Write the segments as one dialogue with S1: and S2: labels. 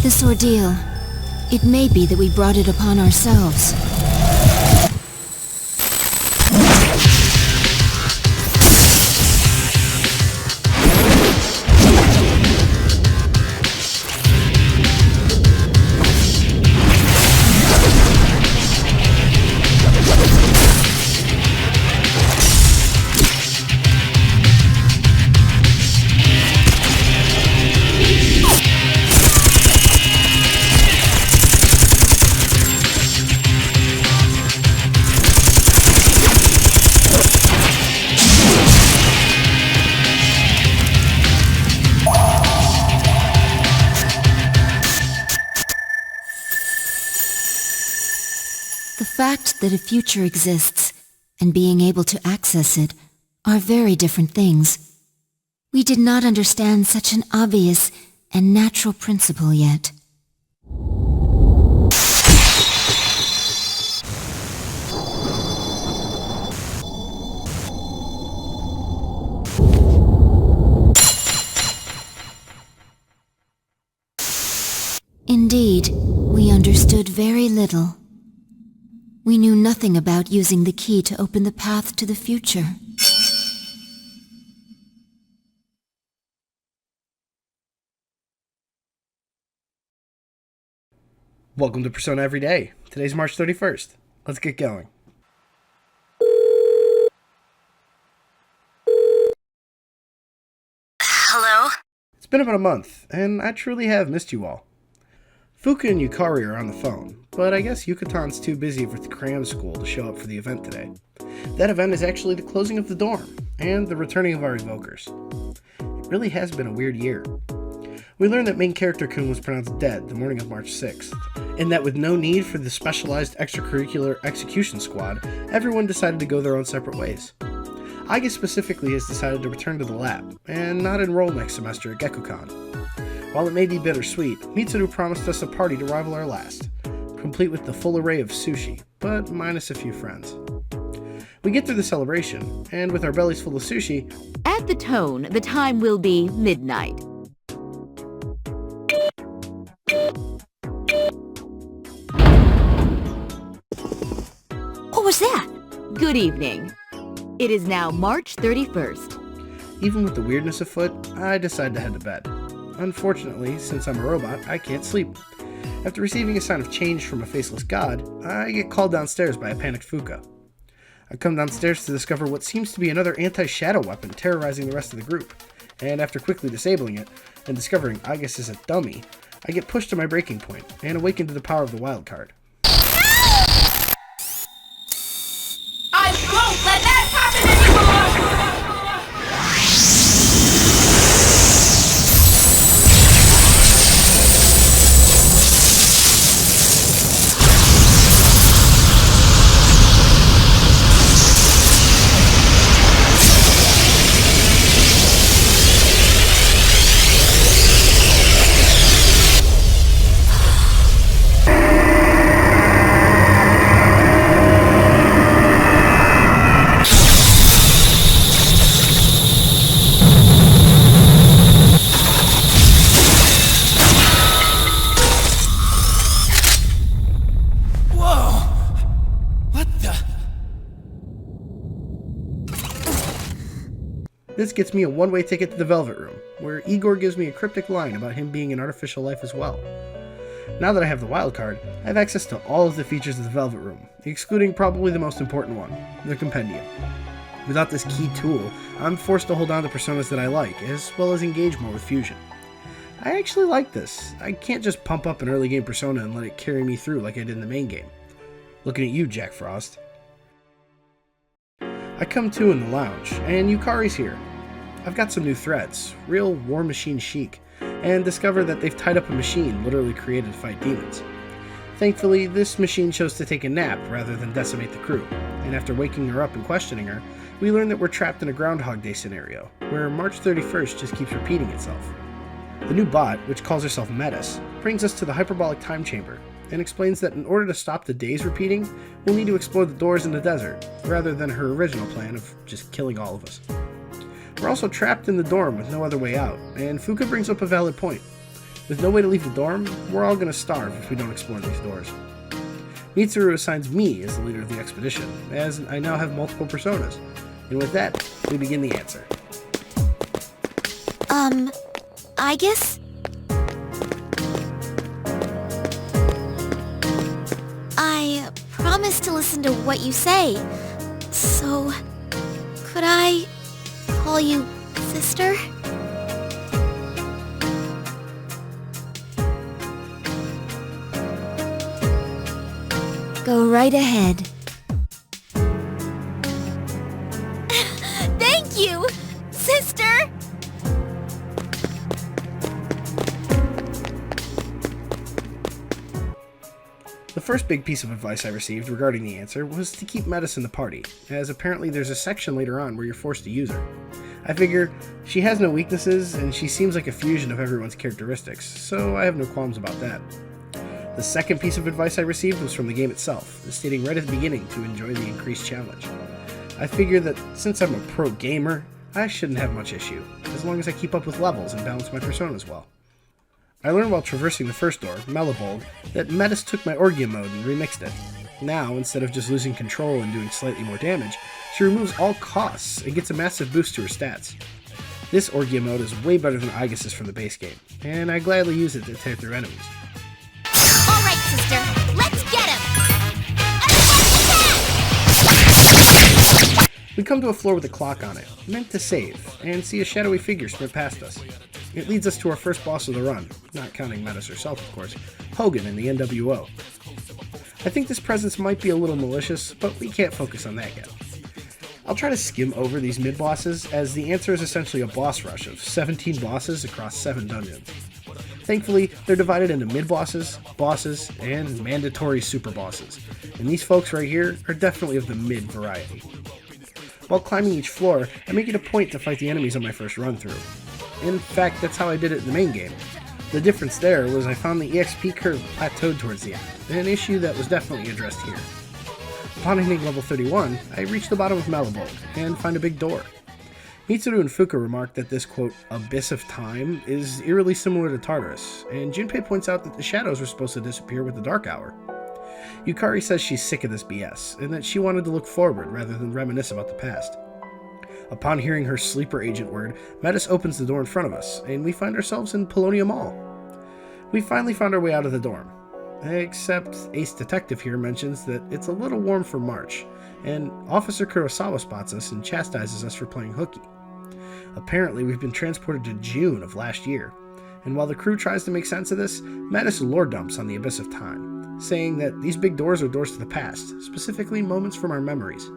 S1: This ordeal, it may be that we brought it upon ourselves. The fact that a future exists and being able to access it are very different things. We did not understand such an obvious and natural principle yet. Indeed, we understood very little. We knew nothing about using the key to open the path to the future.
S2: Welcome to Persona Every Day. Today's March 31st. Let's get going.
S3: Hello?
S2: It's been about a month, and I truly have missed you all. Fuka and Yukari are on the phone, but I guess Yukatan's too busy with cram school to show up for the event today. That event is actually the closing of the dorm, and the returning of our evokers. It really has been a weird year. We learned that main character Kun was pronounced dead the morning of March 6th, and that with no need for the specialized extracurricular execution squad, everyone decided to go their own separate ways. Aiga specifically has decided to return to the lab, and not enroll next semester at Gekukan. While it may be bittersweet, Mitsuru promised us a party to rival our last, complete with the full array of sushi, but minus a few friends. We get through the celebration, and with our bellies full of sushi...
S4: At the tone, the time will be midnight. What was that? Good evening. It is now March 31st.
S2: Even with the weirdness afoot, I decide to head to bed. Unfortunately, since I'm a robot, I can't sleep. After receiving a sign of change from a faceless god, I get called downstairs by a panicked Fuka. I come downstairs to discover what seems to be another anti-shadow weapon terrorizing the rest of the group, and after quickly disabling it, and discovering Aigus is a dummy, I get pushed to my breaking point, and awaken to the power of the wild card.
S5: I won't let that happen anymore!
S2: This gets me a one-way ticket to the Velvet Room, where Igor gives me a cryptic line about him being an artificial life as well. Now that I have the wild card, I have access to all of the features of the Velvet Room, excluding probably the most important one, the Compendium. Without this key tool, I'm forced to hold on to personas that I like, as well as engage more with Fusion. I actually like this. I can't just pump up an early game persona and let it carry me through like I did in the main game. Looking at you, Jack Frost. I come to in the lounge, and Yukari's here. I've got some new threads, real War Machine chic, and discover that they've tied up a machine literally created to fight demons. Thankfully, this machine chose to take a nap rather than decimate the crew, and after waking her up and questioning her, we learn that we're trapped in a Groundhog Day scenario, where March 31st just keeps repeating itself. The new bot, which calls herself Metis, brings us to the hyperbolic time chamber, and explains that in order to stop the days repeating, we'll need to explore the doors in the desert, rather than her original plan of just killing all of us. We're also trapped in the dorm with no other way out, and Fuka brings up a valid point. With no way to leave the dorm, we're all gonna starve if we don't explore these doors. Mitsuru assigns me as the leader of the expedition, as I now have multiple personas. And with that, we begin the answer.
S1: I guess... I promise to listen to what you say. So, could I call you sister? Go right ahead. Thank you, sister!
S2: The first big piece of advice I received regarding the answer was to keep Metis in the party, as apparently there's a section later on where you're forced to use her. I figure she has no weaknesses and she seems like a fusion of everyone's characteristics, so I have no qualms about that. The second piece of advice I received was from the game itself, stating right at the beginning to enjoy the increased challenge. I figure that since I'm a pro gamer, I shouldn't have much issue, as long as I keep up with levels and balance my personas well. I learned while traversing the first door, Melibold, that Metis took my Orgia mode and remixed it. Now, instead of just losing control and doing slightly more damage, she removes all costs and gets a massive boost to her stats. This Orgia mode is way better than Aegis's from the base game, and I gladly use it to tear through enemies.
S1: Alright, sister, let's get him!
S2: We come to a floor with a clock on it, meant to save, and see a shadowy figure sprint past us. It leads us to our first boss of the run, not counting Metis herself, of course, Hogan in the NWO. I think this presence might be a little malicious, but we can't focus on that yet. I'll try to skim over these mid-bosses, as the answer is essentially a boss rush of 17 bosses across 7 dungeons. Thankfully, they're divided into mid-bosses, bosses, and mandatory super bosses, and these folks right here are definitely of the mid variety. While climbing each floor, I make it a point to fight the enemies on my first run-through. In fact, that's how I did it in the main game. The difference there was I found the EXP curve plateaued towards the end, an issue that was definitely addressed here. Upon hitting level 31, I reach the bottom of Melibold and find a big door. Mitsuru and Fuka remark that this, quote, abyss of time is eerily similar to Tartarus, and Junpei points out that the shadows were supposed to disappear with the Dark Hour. Yukari says she's sick of this BS, and that she wanted to look forward rather than reminisce about the past. Upon hearing her sleeper agent word, Metis opens the door in front of us, and we find ourselves in Paulownia Mall. We finally found our way out of the dorm. Except Ace Detective here mentions that it's a little warm for March, and Officer Kurosawa spots us and chastises us for playing hooky. Apparently, we've been transported to June of last year, and while the crew tries to make sense of this, Metis lore dumps on the Abyss of Time, saying that these big doors are doors to the past, specifically moments from our memories.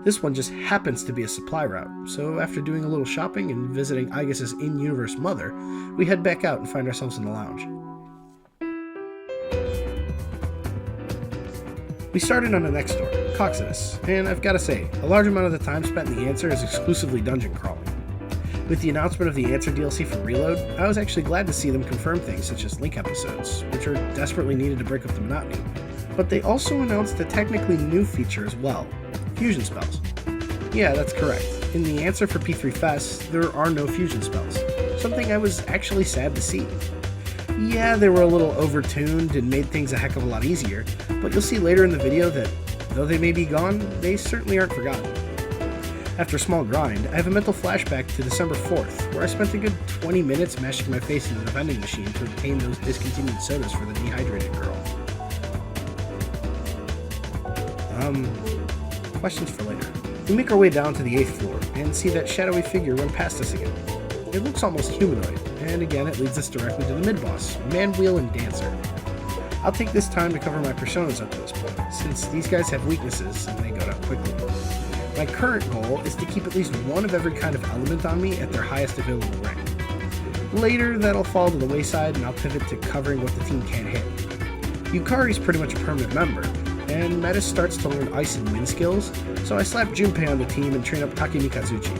S2: This one just happens to be a supply route, so after doing a little shopping and visiting Aegis's in-universe mother, we head back out and find ourselves in the lounge. We started on the next door, Coxodus, and I've gotta say, a large amount of the time spent in the answer is exclusively dungeon crawling. With the announcement of the answer DLC for Reload, I was actually glad to see them confirm things such as link episodes, which are desperately needed to break up the monotony. But they also announced a technically new feature as well, fusion spells. Yeah, that's correct. In the answer for P3 Fest, there are no fusion spells, something I was actually sad to see. Yeah, they were a little overtuned and made things a heck of a lot easier, but you'll see later in the video that, though they may be gone, they certainly aren't forgotten. After a small grind, I have a mental flashback to December 4th, where I spent a good 20 minutes mashing my face into the vending machine to obtain those discontinued sodas for the dehydrated girl. Questions for later. We make our way down to the 8th floor and see that shadowy figure run past us again. It looks almost humanoid, and again it leads us directly to the mid-boss, Man-Wheel and Dancer. I'll take this time to cover my personas up to this point, since these guys have weaknesses and they go down quickly. My current goal is to keep at least one of every kind of element on me at their highest available rank. Later, that'll fall to the wayside and I'll pivot to covering what the team can't hit. Yukari's pretty much a permanent member, and Metis starts to learn ice and wind skills, so I slap Junpei on the team and train up Takemi Kazuchi.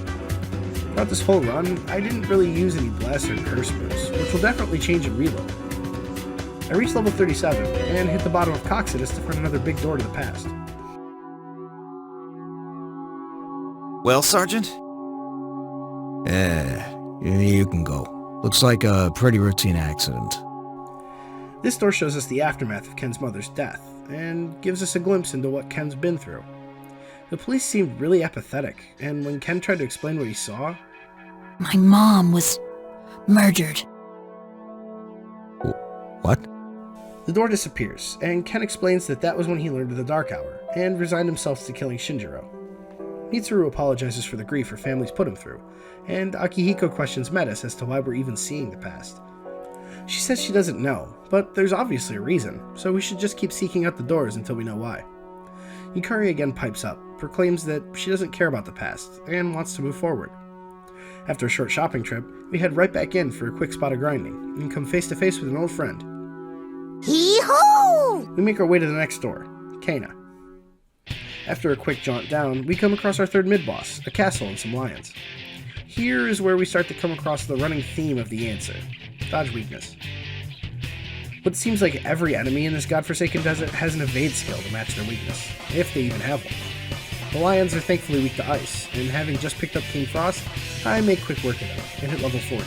S2: Throughout this whole run, I didn't really use any bless or curse moves, which will definitely change in Reload. I reached level 37, and hit the bottom of Coxodus to find another big door to the past.
S3: Well, Sergeant? You can go. Looks like a pretty routine accident.
S2: This door shows us the aftermath of Ken's mother's death, and gives us a glimpse into what Ken's been through. The police seemed really apathetic, and when Ken tried to explain what he saw...
S1: My mom was murdered.
S3: What?
S2: The door disappears, and Ken explains that was when he learned of the Dark Hour, and resigned himself to killing Shinjiro. Mitsuru apologizes for the grief her family's put him through, and Akihiko questions Metis as to why we're even seeing the past. She says she doesn't know, but there's obviously a reason, so we should just keep seeking out the doors until we know why. Yukari again pipes up, proclaims that she doesn't care about the past, and wants to move forward. After a short shopping trip, we head right back in for a quick spot of grinding, and come face to face with an old friend.
S6: Hee-hoo!
S2: We make our way to the next door, Kana. After a quick jaunt down, we come across our third mid-boss, a castle and some lions. Here is where we start to come across the running theme of the answer: dodge weakness. What seems like every enemy in this godforsaken desert has an evade skill to match their weakness, if they even have one. The lions are thankfully weak to ice, and having just picked up King Frost, I make quick work of them and hit level 40.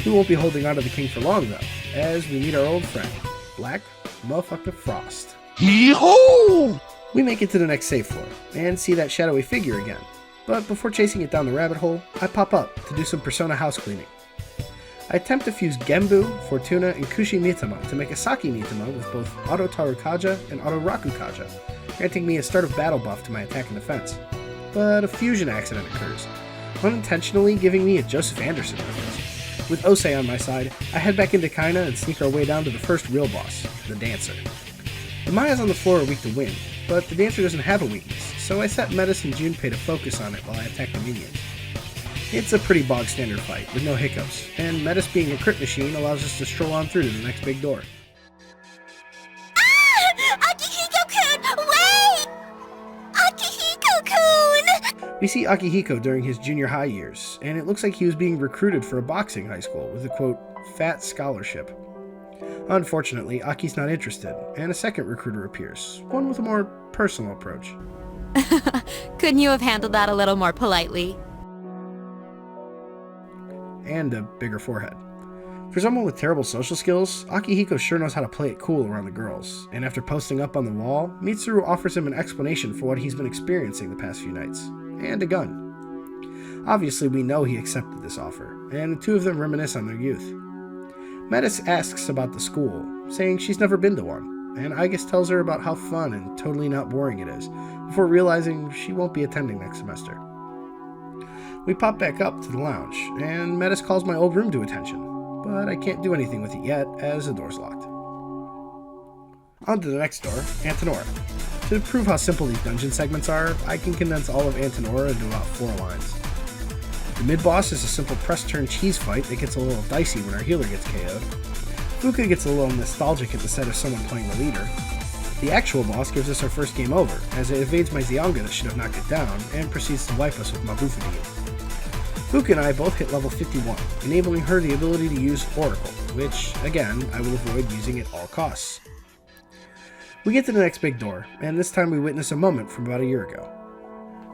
S2: We won't be holding on to the king for long though, as we meet our old friend, Black Motherfucker Frost.
S3: Yee-hoo!
S2: We make it to the next safe floor, and see that shadowy figure again, but before chasing it down the rabbit hole, I pop up to do some Persona house cleaning. I attempt to fuse Genbu, Fortuna, and Kushi Mitama to make a Saki Mitama with both Auto Tarukaja and Auto Rakukaja, granting me a start of battle buff to my attack and defense. But a fusion accident occurs, unintentionally giving me a Joseph Anderson reference. With Osei on my side, I head back into Kaina and sneak our way down to the first real boss, the Dancer. The Mayas on the floor are weak to wind, but the Dancer doesn't have a weakness, so I set Metis and Junpei to focus on it while I attack the minions. It's a pretty bog standard fight, with no hiccups, and Metis being a crit machine allows us to stroll on through to the next big door.
S6: Akihiko-kun, wait! Akihiko-kun!
S2: We see Akihiko during his junior high years, and it looks like he was being recruited for a boxing high school with a quote, fat scholarship. Unfortunately, Aki's not interested, and a second recruiter appears, one with a more personal approach.
S4: Couldn't you have handled that a little more politely?
S2: And a bigger forehead. For someone with terrible social skills, Akihiko sure knows how to play it cool around the girls, and after posting up on the wall, Mitsuru offers him an explanation for what he's been experiencing the past few nights, and a gun. Obviously, we know he accepted this offer, and the two of them reminisce on their youth. Metis asks about the school, saying she's never been to one, and Aigis tells her about how fun and totally not boring it is, before realizing she won't be attending next semester. We pop back up to the lounge, and Metis calls my old room to attention, but I can't do anything with it yet, as the door's locked. On to the next door, Antenora. To prove how simple these dungeon segments are, I can condense all of Antenora into about 4 lines. The mid-boss is a simple press-turn cheese fight that gets a little dicey when our healer gets KO'd. Fuka gets a little nostalgic at the sight of someone playing the leader. The actual boss gives us our first game over, as it evades my Zyanga that should have knocked it down, and proceeds to wipe us with Mabufadiyu. Fuka and I both hit level 51, enabling her the ability to use Oracle, which, again, I will avoid using at all costs. We get to the next big door, and this time we witness a moment from about a year ago.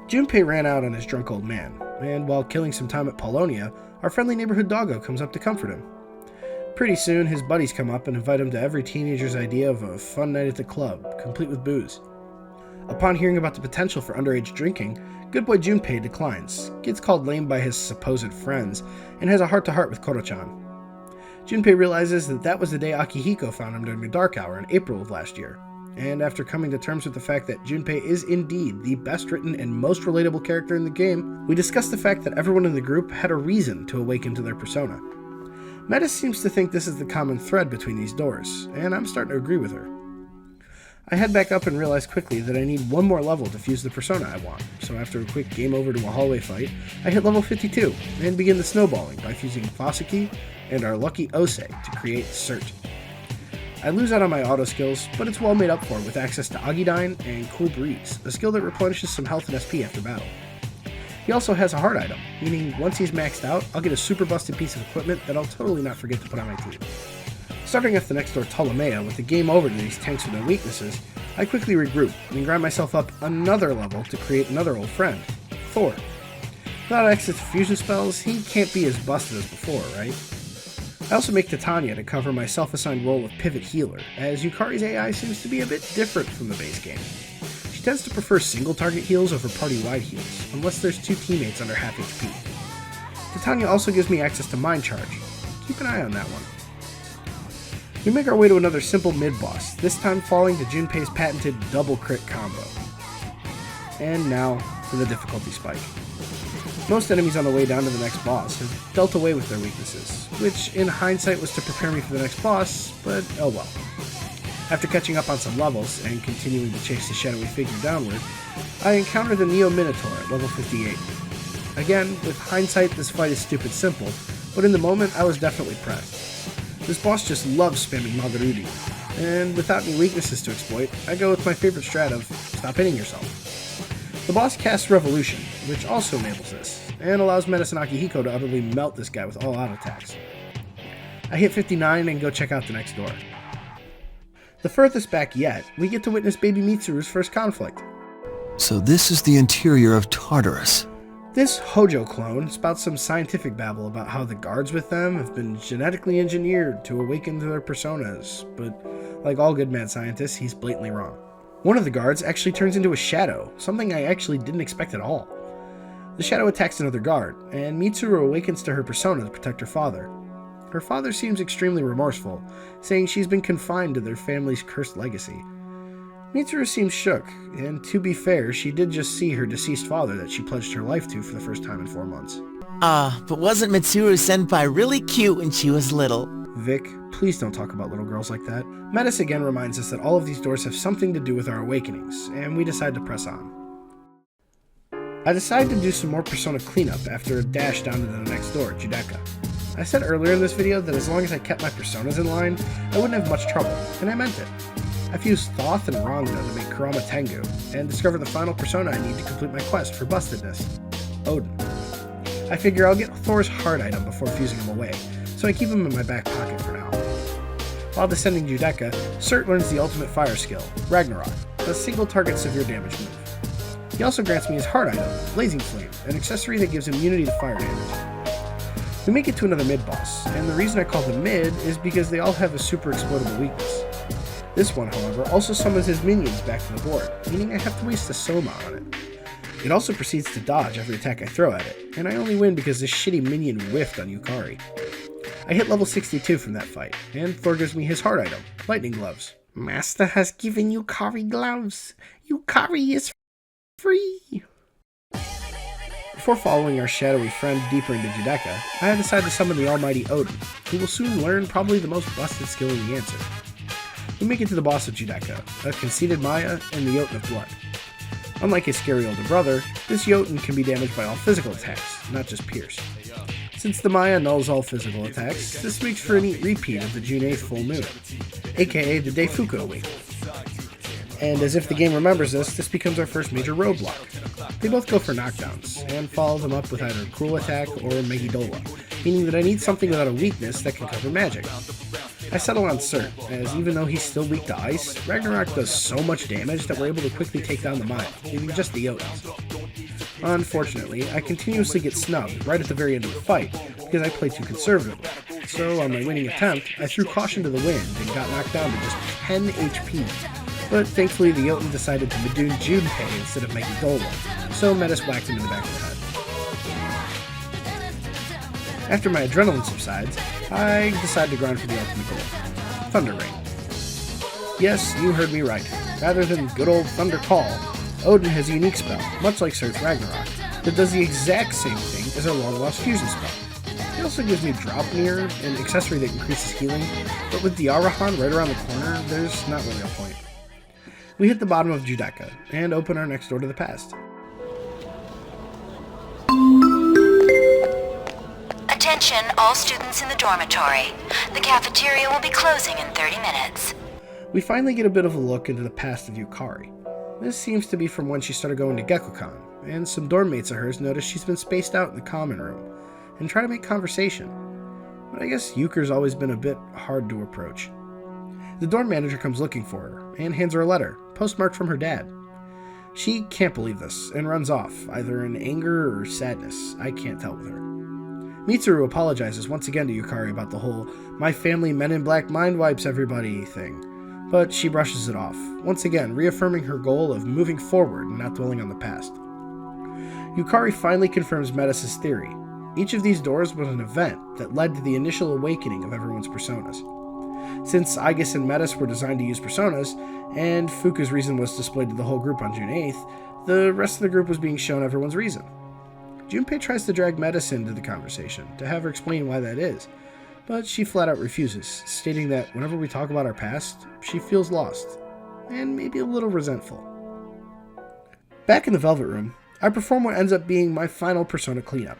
S2: Junpei ran out on his drunk old man, and while killing some time at Polonia, our friendly neighborhood doggo comes up to comfort him. Pretty soon, his buddies come up and invite him to every teenager's idea of a fun night at the club, complete with booze. Upon hearing about the potential for underage drinking, good boy Junpei declines, gets called lame by his supposed friends, and has a heart-to-heart with Koro-chan. Junpei realizes that was the day Akihiko found him during the Dark Hour in April of last year, and after coming to terms with the fact that Junpei is indeed the best written and most relatable character in the game, we discuss the fact that everyone in the group had a reason to awaken to their persona. Metis seems to think this is the common thread between these doors, and I'm starting to agree with her. I head back up and realize quickly that I need one more level to fuse the persona I want, so after a quick game over to a hallway fight, I hit level 52, and begin the snowballing by fusing Fasuki and our lucky Osei to create Cert. I lose out on my auto skills, but it's well made up for with access to Agidyne and Cool Breeze, a skill that replenishes some health and SP after battle. He also has a heart item, meaning once he's maxed out, I'll get a super busted piece of equipment that I'll totally not forget to put on my team. Starting off the next door Ptolemaea with the game over to these tanks with no weaknesses, I quickly regroup and grind myself up another level to create another old friend, Thor. Without access to fusion spells, he can't be as busted as before, right? I also make Titania to cover my self-assigned role of pivot healer, as Yukari's AI seems to be a bit different from the base game. She tends to prefer single-target heals over party-wide heals, unless there's 2 teammates under half HP. Titania also gives me access to Mind Charge. Keep an eye on that one. We make our way to another simple mid-boss, this time falling to Junpei's patented double crit combo. And now for the difficulty spike. Most enemies on the way down to the next boss have dealt away with their weaknesses, which in hindsight was to prepare me for the next boss, but oh well. After catching up on some levels and continuing to chase the shadowy figure downward, I encounter the Neo Minotaur at level 58. Again, with hindsight this fight is stupid simple, but in the moment I was definitely pressed. This boss just loves spamming Magarudi, and without any weaknesses to exploit, I go with my favorite strat of stop hitting yourself. The boss casts Revolution, which also enables this, and allows Medicine Akihiko to utterly melt this guy with all out attacks. I hit 59 and go check out the next door. The furthest back yet, we get to witness baby Mitsuru's first conflict.
S3: So this is the interior of Tartarus.
S2: This Hojo clone spouts some scientific babble about how the guards with them have been genetically engineered to awaken to their personas, but like all good mad scientists, he's blatantly wrong. One of the guards actually turns into a shadow, something I actually didn't expect at all. The shadow attacks another guard, and Mitsuru awakens to her persona to protect her father. Her father seems extremely remorseful, saying she's been confined to their family's cursed legacy. Mitsuru seems shook, and to be fair, she did just see her deceased father that she pledged her life to for the first time in 4 months.
S7: But wasn't Mitsuru-senpai really cute when she was little?
S2: Vic, please don't talk about little girls like that. Metis again reminds us that all of these doors have something to do with our awakenings, and we decide to press on. I decide to do some more Persona cleanup after a dash down to the next door, Judeka. I said earlier in this video that as long as I kept my Personas in line, I wouldn't have much trouble, and I meant it. I've used Thoth and Rangda to make Kurama Tengu, and discover the final Persona I need to complete my quest for Bustedness, Odin. I figure I'll get Thor's heart item before fusing him away, so I keep him in my back pocket for now. While descending Judeka, Cert learns the ultimate fire skill, Ragnarok, a single target severe damage move. He also grants me his heart item, Blazing Flame, an accessory that gives immunity to fire damage. We make it to another mid-boss, and the reason I call them mid is because they all have a super exploitable weakness. This one, however, also summons his minions back to the board, meaning I have to waste a Soma on it. It also proceeds to dodge every attack I throw at it, and I only win because this shitty minion whiffed on Yukari. I hit level 62 from that fight, and Thor gives me his heart item, Lightning Gloves. Master has given Yukari gloves. Yukari is free. Before following our shadowy friend deeper into Judeka, I decide to summon the almighty Odin, who will soon learn probably the most busted skill in the answer. We make it to the boss of Judeka, a conceited Maya and the Jotun of Blood. Unlike his scary older brother, this Jotun can be damaged by all physical attacks, not just pierce. Since the Maya nulls all physical attacks, this makes for a neat repeat of the June 8th full moon, aka the day Fuka awakened. And as if the game remembers this becomes our first major roadblock. They both go for knockdowns, and follow them up with either Cruel Attack or Megidola, meaning that I need something without a weakness that can cover magic. I settle on Cert, as even though he's still weak to ice, Ragnarok does so much damage that we're able to quickly take down the Maya, leaving just the Jotuns. Unfortunately, I continuously get snubbed right at the very end of the fight, because I play too conservatively. So on my winning attempt, I threw caution to the wind and got knocked down to just 10 HP. But thankfully the Jotun decided to Madoon Junpei instead of Megidola, so Metis whacked him in the back of the head. After my adrenaline subsides, I decide to grind for the ultimate goal, Thunder Rain. Yes, you heard me right. Rather than good old Thunder Call, Odin has a unique spell, much like Cert's Ragnarok, that does the exact same thing as our long-lost fusion spell. It also gives me Drop Mirror, an accessory that increases healing, but with the Arahan right around the corner, there's not really a point. We hit the bottom of Judeka, and open our next door to the past.
S6: Attention, all students in the dormitory. The cafeteria will be closing in 30 minutes.
S2: We finally get a bit of a look into the past of Yukari. This seems to be from when she started going to Gekukan, and some dorm mates of hers notice she's been spaced out in the common room, and try to make conversation. But I guess Euchre's always been a bit hard to approach. The dorm manager comes looking for her, and hands her a letter, postmarked from her dad. She can't believe this and runs off, either in anger or sadness. I can't tell with her. Mitsuru apologizes once again to Yukari about the whole "my family men in black mind wipes everybody" thing, but she brushes it off, once again reaffirming her goal of moving forward and not dwelling on the past. Yukari finally confirms Metis' theory. Each of these doors was an event that led to the initial awakening of everyone's personas. Since Aigis and Metis were designed to use personas, and Fuku's reason was displayed to the whole group on June 8th, the rest of the group was being shown everyone's reason. Junpei tries to drag Metis into the conversation, to have her explain why that is, but she flat out refuses, stating that whenever we talk about our past, she feels lost, and maybe a little resentful. Back in the Velvet Room, I perform what ends up being my final persona cleanup.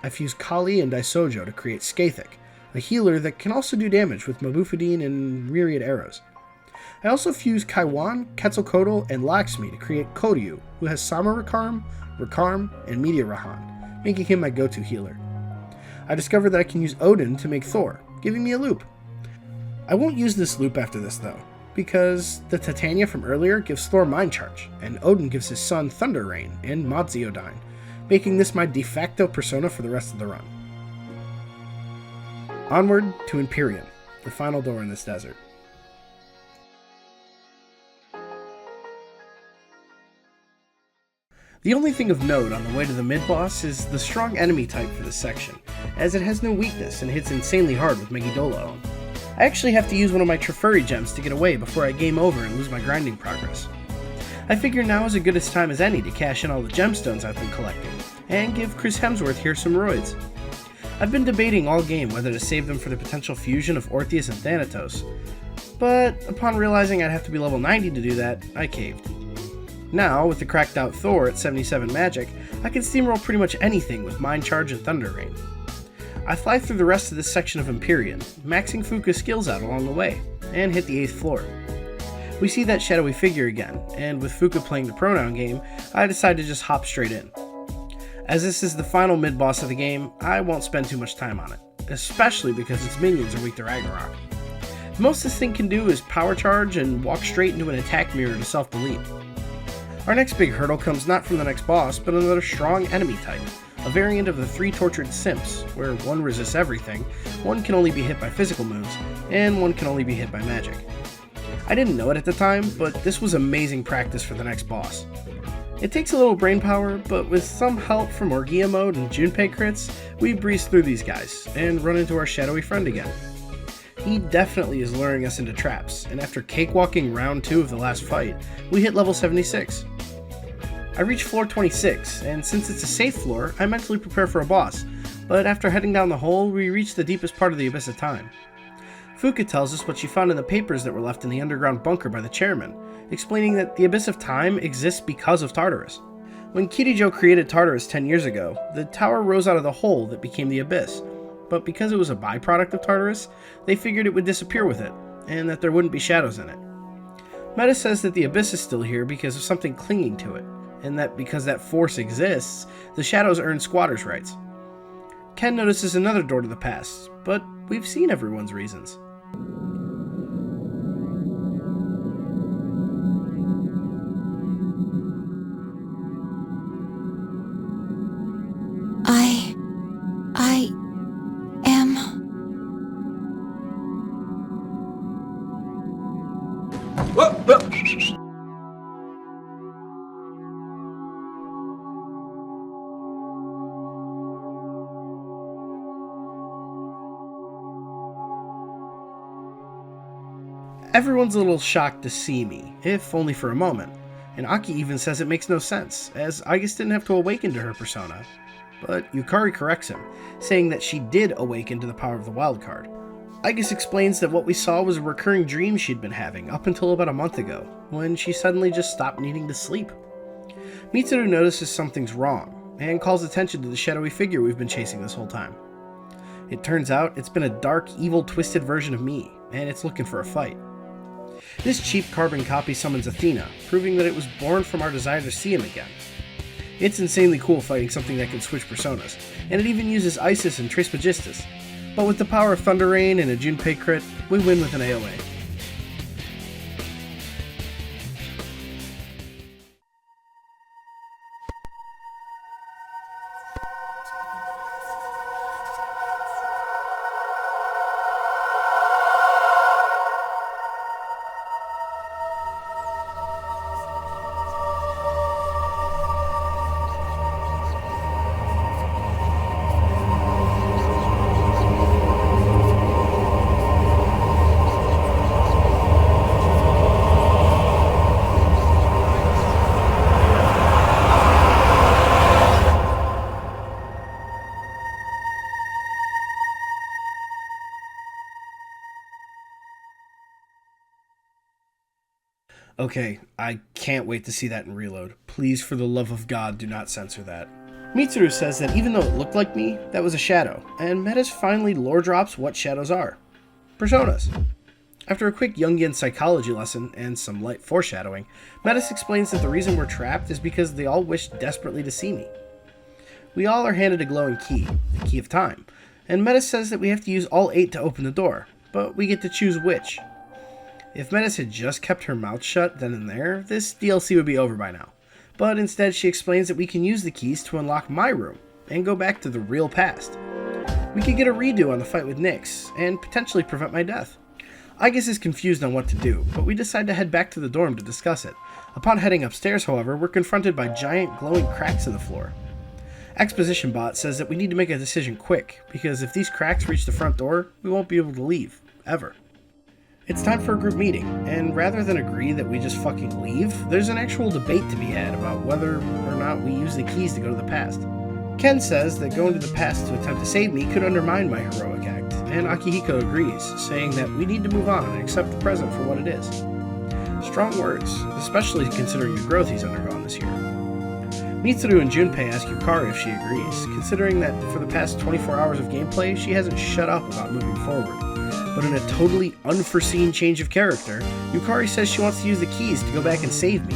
S2: I fuse Kali and Daisojo to create Skathik, a healer that can also do damage with Mabufadine and myriad arrows. I also fuse Kaiwan, Quetzalcoatl, and Lakshmi to create Koryu, who has Sama Rakarm, and Media Rahan, making him my go-to healer. I discovered that I can use Odin to make Thor, giving me a loop. I won't use this loop after this though, because the Titania from earlier gives Thor Mind Charge, and Odin gives his son Thunder Rain and Modziodine, making this my de facto persona for the rest of the run. Onward to Empyrean, the final door in this desert. The only thing of note on the way to the mid-boss is the strong enemy type for this section, as it has no weakness and hits insanely hard with Megiddola on. I actually have to use one of my Trifuri gems to get away before I game over and lose my grinding progress. I figure now is as good a time as any to cash in all the gemstones I've been collecting, and give Chris Hemsworth here some roids. I've been debating all game whether to save them for the potential fusion of Orpheus and Thanatos, but upon realizing I'd have to be level 90 to do that, I caved. Now, with the cracked out Thor at 77 magic, I can steamroll pretty much anything with Mind Charge and Thunder Rain. I fly through the rest of this section of Empyrean, maxing Fuka's skills out along the way, and hit the 8th floor. We see that shadowy figure again, and with Fuka playing the pronoun game, I decide to just hop straight in. As this is the final mid-boss of the game, I won't spend too much time on it, especially because its minions are weak to Ragnarok. The most this thing can do is power charge and walk straight into an attack mirror to self-delete. Our next big hurdle comes not from the next boss, but another strong enemy type, a variant of the 3 tortured simps, where one resists everything, one can only be hit by physical moves, and one can only be hit by magic. I didn't know it at the time, but this was amazing practice for the next boss. It takes a little brain power, but with some help from Orgia mode and Junpei crits, we breeze through these guys, and run into our shadowy friend again. He definitely is luring us into traps, and after cakewalking round 2 of the last fight, we hit level 76. I reach floor 26, and since it's a safe floor, I mentally prepare for a boss, but after heading down the hole, we reach the deepest part of the Abyss of Time. Fuka tells us what she found in the papers that were left in the underground bunker by the chairman, explaining that the Abyss of Time exists because of Tartarus. When Kirijo created Tartarus 10 years ago, the tower rose out of the hole that became the Abyss, but because it was a byproduct of Tartarus, they figured it would disappear with it, and that there wouldn't be shadows in it. Meta says that the Abyss is still here because of something clinging to it, and that because that force exists, the shadows earn squatters' rights. Ken notices another door to the past, but we've seen everyone's reasons.
S1: I am...
S2: Everyone's a little shocked to see me, if only for a moment, and Aki even says it makes no sense, as Aigis didn't have to awaken to her persona. But Yukari corrects him, saying that she did awaken to the power of the wild card. Aigis explains that what we saw was a recurring dream she'd been having up until about a month ago, when she suddenly just stopped needing to sleep. Mitsuru notices something's wrong, and calls attention to the shadowy figure we've been chasing this whole time. It turns out it's been a dark, evil, twisted version of me, and it's looking for a fight. This cheap carbon copy summons Athena, proving that it was born from our desire to see him again. It's insanely cool fighting something that can switch personas, and it even uses Isis and Trismegistus, but with the power of Thunder Rain and a Junpei crit, we win with an AoE. Okay, I can't wait to see that in Reload. Please, for the love of God, do not censor that. Mitsuru says that even though it looked like me, that was a shadow, and Metis finally lore drops what shadows are. Personas. After a quick Jungian psychology lesson and some light foreshadowing, Metis explains that the reason we're trapped is because they all wish desperately to see me. We all are handed a glowing key, the key of time, and Metis says that we have to use all 8 to open the door, but we get to choose which. If Metis had just kept her mouth shut then and there, this DLC would be over by now. But instead she explains that we can use the keys to unlock my room, and go back to the real past. We could get a redo on the fight with Nyx, and potentially prevent my death. Agus is confused on what to do, but we decide to head back to the dorm to discuss it. Upon heading upstairs, however, we're confronted by giant glowing cracks in the floor. Exposition Bot says that we need to make a decision quick, because if these cracks reach the front door, we won't be able to leave, ever. It's time for a group meeting, and rather than agree that we just fucking leave, there's an actual debate to be had about whether or not we use the keys to go to the past. Ken says that going to the past to attempt to save me could undermine my heroic act, and Akihiko agrees, saying that we need to move on and accept the present for what it is. Strong words, especially considering the growth he's undergone this year. Mitsuru and Junpei ask Yukari if she agrees, considering that for the past 24 hours of gameplay, she hasn't shut up about moving forward. But in a totally unforeseen change of character, Yukari says she wants to use the keys to go back and save me.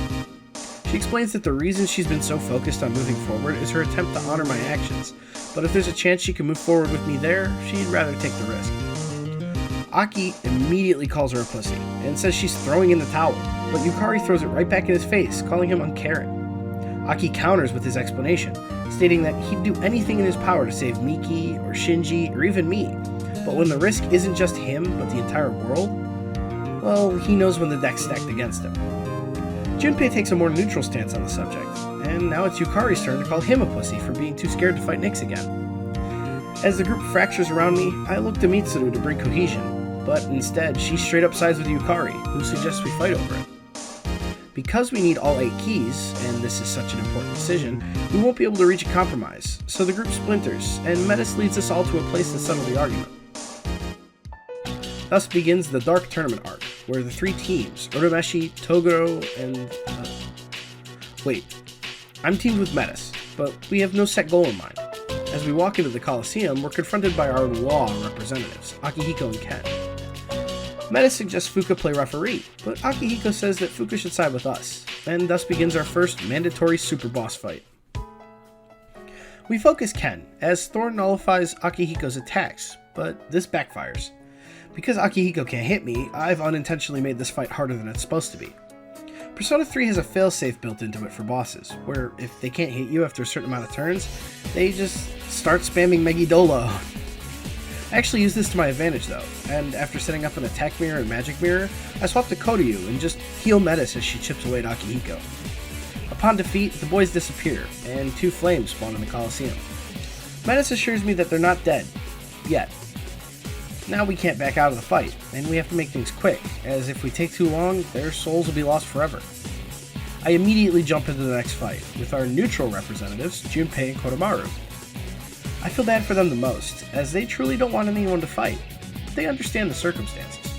S2: She explains that the reason she's been so focused on moving forward is her attempt to honor my actions, but if there's a chance she can move forward with me there, she'd rather take the risk. Aki immediately calls her a pussy, and says she's throwing in the towel, but Yukari throws it right back in his face, calling him uncaring. Aki counters with his explanation, stating that he'd do anything in his power to save Miki, or Shinji, or even me, but when the risk isn't just him, but the entire world, well, he knows when the deck's stacked against him. Junpei takes a more neutral stance on the subject, and now it's Yukari's turn to call him a pussy for being too scared to fight Nyx again. As the group fractures around me, I look to Mitsuru to bring cohesion, but instead she straight up sides with Yukari, who suggests we fight over it. Because we need all 8 keys, and this is such an important decision, we won't be able to reach a compromise, so the group splinters, and Metis leads us all to a place to settle the argument. Thus begins the Dark Tournament arc, where the 3 teams, Urameshi, Toguro, and... Wait, I'm teamed with Metis, but we have no set goal in mind. As we walk into the Coliseum, we're confronted by our law representatives, Akihiko and Ken. Metis suggests Fuka play referee, but Akihiko says that Fuka should side with us, and thus begins our first mandatory super boss fight. We focus Ken, as Thorn nullifies Akihiko's attacks, but this backfires. Because Akihiko can't hit me, I've unintentionally made this fight harder than it's supposed to be. Persona 3 has a failsafe built into it for bosses, where if they can't hit you after a certain amount of turns, they just start spamming Megidolo. I actually use this to my advantage though, and after setting up an attack mirror and magic mirror, I swap to Koryu and just heal Metis as she chips away at Akihiko. Upon defeat, the boys disappear, and 2 flames spawn in the Coliseum. Metis assures me that they're not dead. Yet. Now we can't back out of the fight, and we have to make things quick, as if we take too long, their souls will be lost forever. I immediately jump into the next fight, with our neutral representatives, Junpei and Kodomaru. I feel bad for them the most, as they truly don't want anyone to fight, but they understand the circumstances.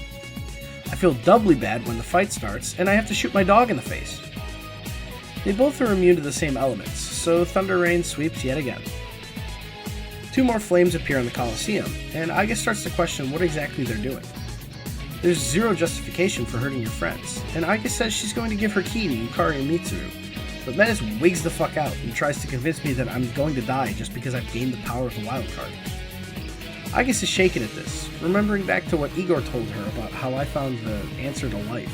S2: I feel doubly bad when the fight starts, and I have to shoot my dog in the face. They both are immune to the same elements, so Thunder Rain sweeps yet again. 2 more flames appear in the Coliseum, and Aga starts to question what exactly they're doing. There's zero justification for hurting your friends, and Aga says she's going to give her key to Yukari and Mitsuru, but Metis wigs the fuck out and tries to convince me that I'm going to die just because I've gained the power of the wild card. Agus is shaken at this, remembering back to what Igor told her about how I found the answer to life,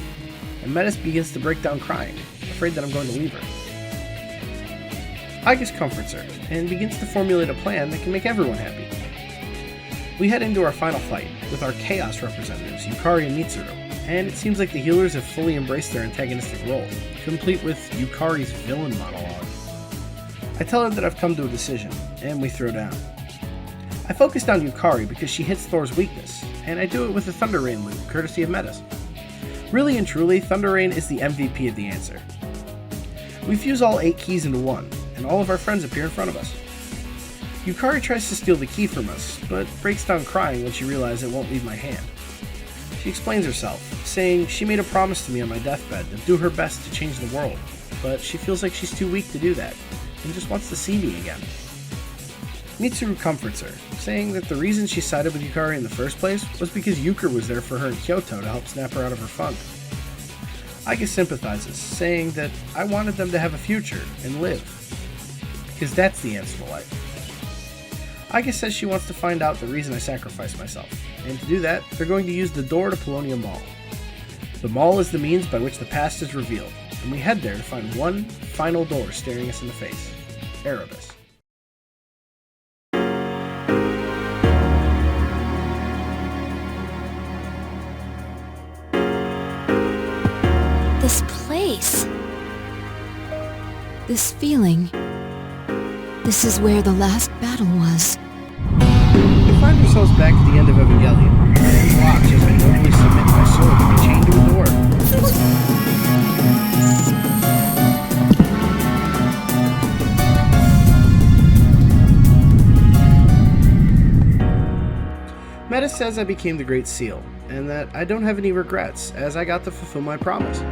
S2: and Metis begins to break down crying, afraid that I'm going to leave her. Agus comforts her, and begins to formulate a plan that can make everyone happy. We head into our final fight, with our Chaos representatives, Yukari and Mitsuru, and it seems like the healers have fully embraced their antagonistic role, complete with Yukari's villain monologue. I tell her that I've come to a decision, and we throw down. I focus on Yukari because she hits Thor's weakness, and I do it with the Thunder Rain loop, courtesy of Metis. Really and truly, Thunder Rain is the MVP of the answer. We fuse all 8 keys into one, and all of our friends appear in front of us. Yukari tries to steal the key from us, but breaks down crying when she realizes it won't leave my hand. She explains herself, saying she made a promise to me on my deathbed to do her best to change the world, but she feels like she's too weak to do that, and just wants to see me again. Mitsuru comforts her, saying that the reason she sided with Yukari in the first place was because Euchre was there for her in Kyoto to help snap her out of her funk. Aika sympathizes, saying that I wanted them to have a future and live, because that's the answer to life. Aika says she wants to find out the reason I sacrificed myself, and to do that, they're going to use the door to Polonium Mall. The mall is the means by which the past is revealed, and we head there to find one final door staring us in the face, Erebus.
S1: This place. This feeling. This is where the last battle was.
S2: We find ourselves back at the end of Evangelion, and watch as I normally submit my sword to be chained to a door. Meta says I became the Great Seal, and that I don't have any regrets, as I got to fulfill my promise.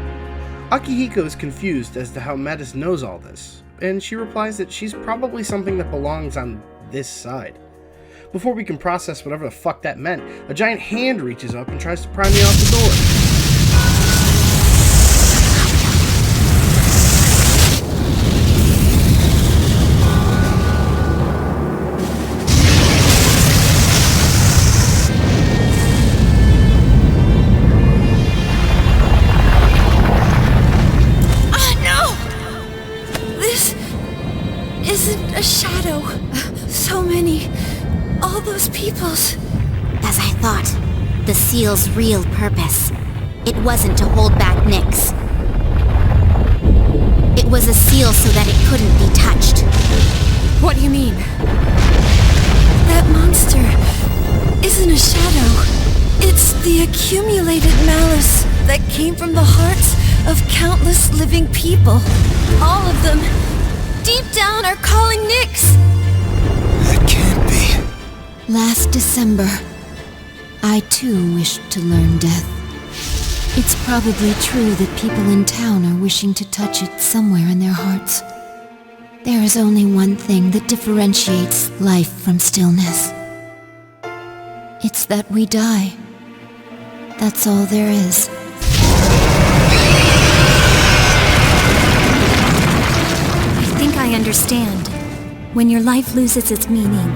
S2: Akihiko is confused as to how Metis knows all this, and she replies that she's probably something that belongs on this side. Before we can process whatever the fuck that meant, a giant hand reaches up and tries to pry me off the door.
S1: A shadow. So many. All those peoples.
S6: As I thought, the seal's real purpose. It wasn't to hold back Nyx. It was a seal so that it couldn't be touched.
S1: What do you mean? That monster isn't a shadow. It's the accumulated malice that came from the hearts of countless living people. All of them, deep down, are calling Nyx.
S3: That can't be.
S1: Last December, I too wished to learn death. It's probably true that people in town are wishing to touch it somewhere in their hearts. There is only one thing that differentiates life from stillness. It's that we die. That's all there is.
S8: I think I understand. When your life loses its meaning,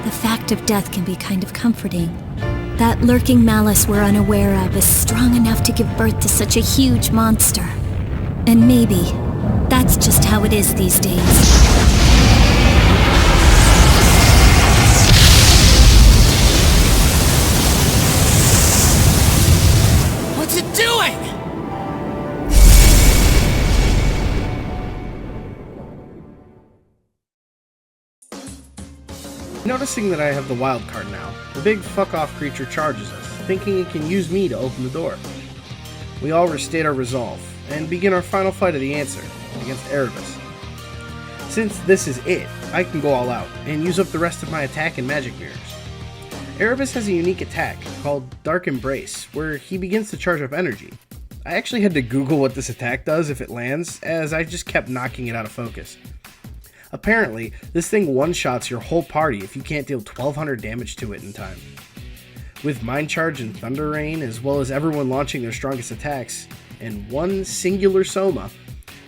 S8: the fact of death can be kind of comforting. That lurking malice we're unaware of is strong enough to give birth to such a huge monster. And maybe that's just how it is these days.
S7: What's it doing?
S2: Noticing that I have the wild card now, the big fuck-off creature charges us, thinking it can use me to open the door. We all restate our resolve, and begin our final fight of the answer, against Erebus. Since this is it, I can go all out, and use up the rest of my attack and magic mirrors. Erebus has a unique attack, called Dark Embrace, where he begins to charge up energy. I actually had to Google what this attack does if it lands, as I just kept knocking it out of focus. Apparently, this thing one-shots your whole party if you can't deal 1200 damage to it in time. With Mind Charge and Thunder Rain, as well as everyone launching their strongest attacks, and one singular Soma,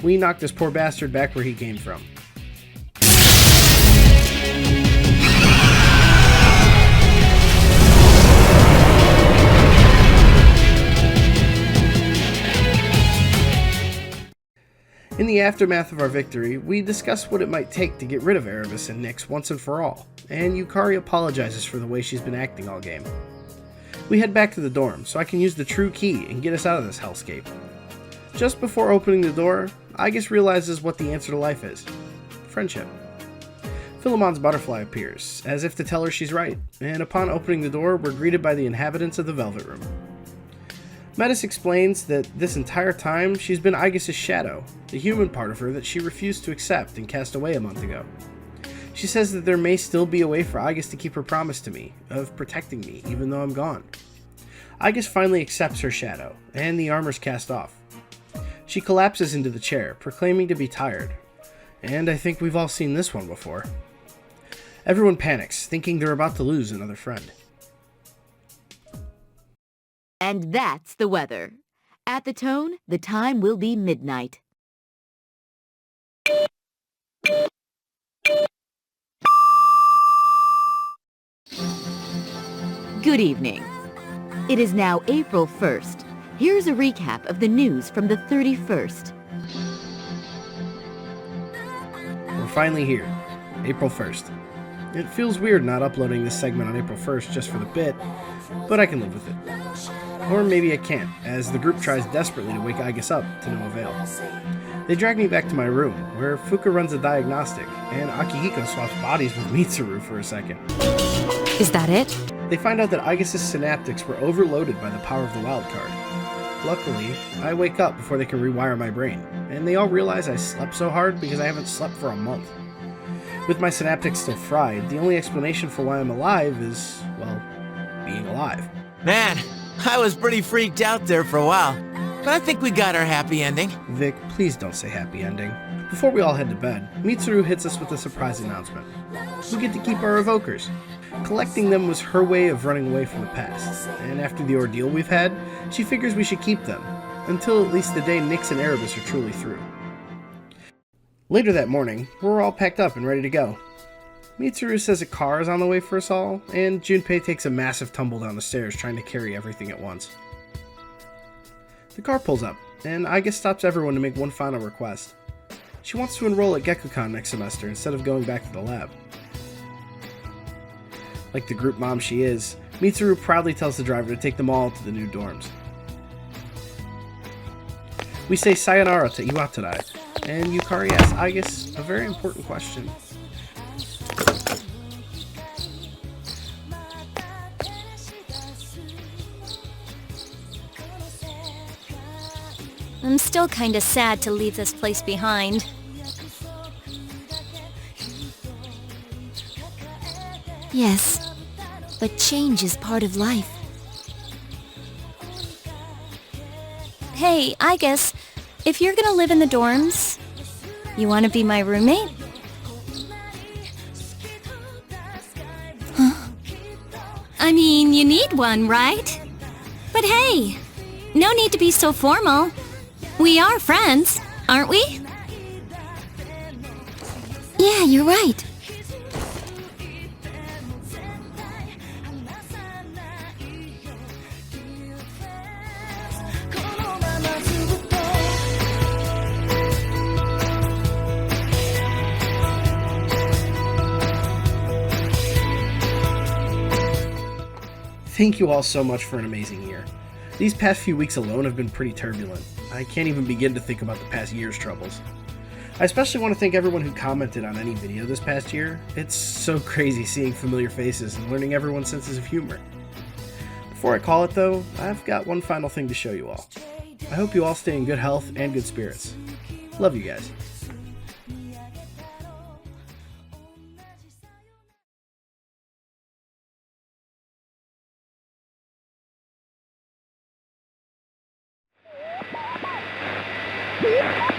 S2: we knocked this poor bastard back where he came from. In the aftermath of our victory, we discuss what it might take to get rid of Erebus and Nyx once and for all, and Yukari apologizes for the way she's been acting all game. We head back to the dorm, so I can use the true key and get us out of this hellscape. Just before opening the door, Aigis realizes what the answer to life is. Friendship. Philemon's butterfly appears, as if to tell her she's right, and upon opening the door, we're greeted by the inhabitants of the Velvet Room. Metis explains that this entire time she's been Aigis' shadow, the human part of her that she refused to accept and cast away a month ago. She says that there may still be a way for Aigis to keep her promise to me, of protecting me even though I'm gone. Aigis finally accepts her shadow, and the armor's cast off. She collapses into the chair, proclaiming to be tired. And I think we've all seen this one before. Everyone panics, thinking they're about to lose another friend.
S4: And that's the weather. At the tone, the time will be midnight. Good evening. It is now April 1st. Here's a recap of the news from the 31st.
S2: We're finally here, April 1st. It feels weird not uploading this segment on April 1st just for the bit, but I can live with it. Or maybe I can't, as the group tries desperately to wake Aigis up to no avail. They drag me back to my room, where Fuka runs a diagnostic, and Akihiko swaps bodies with Mitsuru for a second.
S9: Is that it?
S2: They find out that Aigis' synaptics were overloaded by the power of the wild card. Luckily, I wake up before they can rewire my brain, and they all realize I slept so hard because I haven't slept for a month. With my synaptics still fried, the only explanation for why I'm alive is, well, being alive.
S7: Man, I was pretty freaked out there for a while, but I think we got our happy ending.
S2: Vic, please don't say happy ending. Before we all head to bed, Mitsuru hits us with a surprise announcement. We get to keep our evokers. Collecting them was her way of running away from the past, and after the ordeal we've had, she figures we should keep them, until at least the day Nyx and Erebus are truly through. Later that morning, we're all packed up and ready to go. Mitsuru says a car is on the way for us all, and Junpei takes a massive tumble down the stairs trying to carry everything at once. The car pulls up, and Aigis stops everyone to make one final request. She wants to enroll at Gekukan next semester instead of going back to the lab. Like the group mom she is, Mitsuru proudly tells the driver to take them all to the new dorms. We say sayonara to Iwatadai, and Yukari asks Aigis a very important question.
S8: I'm still kinda sad to leave this place behind.
S1: Yes, but change is part of life.
S8: Hey, I guess, if you're gonna live in the dorms, you wanna be my roommate? Huh? I mean, you need one, right? But hey, no need to be so formal. We are friends, aren't we?
S1: Yeah, you're right.
S2: Thank you all so much for an amazing year. These past few weeks alone have been pretty turbulent. I can't even begin to think about the past year's troubles. I especially want to thank everyone who commented on any video this past year. It's so crazy seeing familiar faces and learning everyone's senses of humor. Before I call it though, I've got one final thing to show you all. I hope you all stay in good health and good spirits. Love you guys.
S5: Yeah.